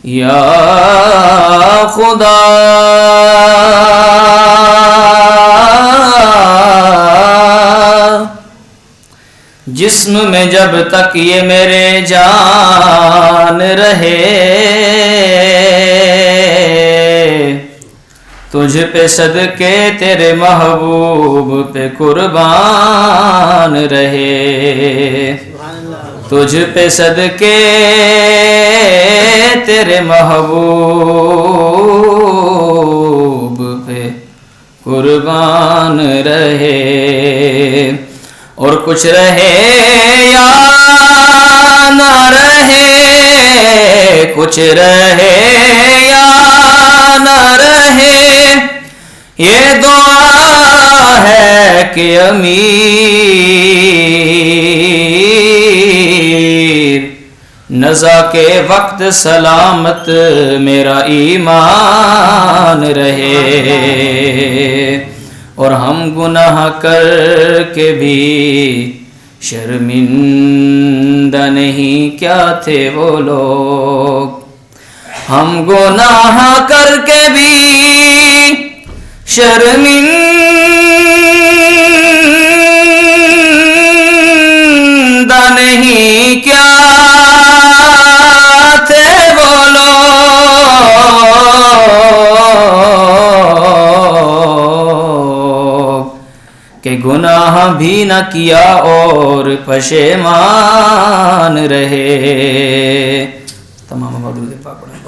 یا خدا جسم میں جب تک یہ میرے جان رہے تجھ پہ صدقے تیرے محبوب پہ قربان رہے تجھ پہ صدقے تیرے محبوب پہ قربان رہے اور کچھ رہے یا نہ رہے کچھ رہے یا نہ رہے یہ دعا ہے کہ امیر نزا کے وقت سلامت میرا ایمان رہے اور ہم گناہ کر کے بھی شرمندہ نہیں کیا تھے وہ لوگ ہم گناہ کر کے بھی شرمندہ نہیں کیا تھے وہ لوگ کہ گناہ بھی نہ کیا اور پشیمان رہے. تمام عبادت پاک پڑھیں.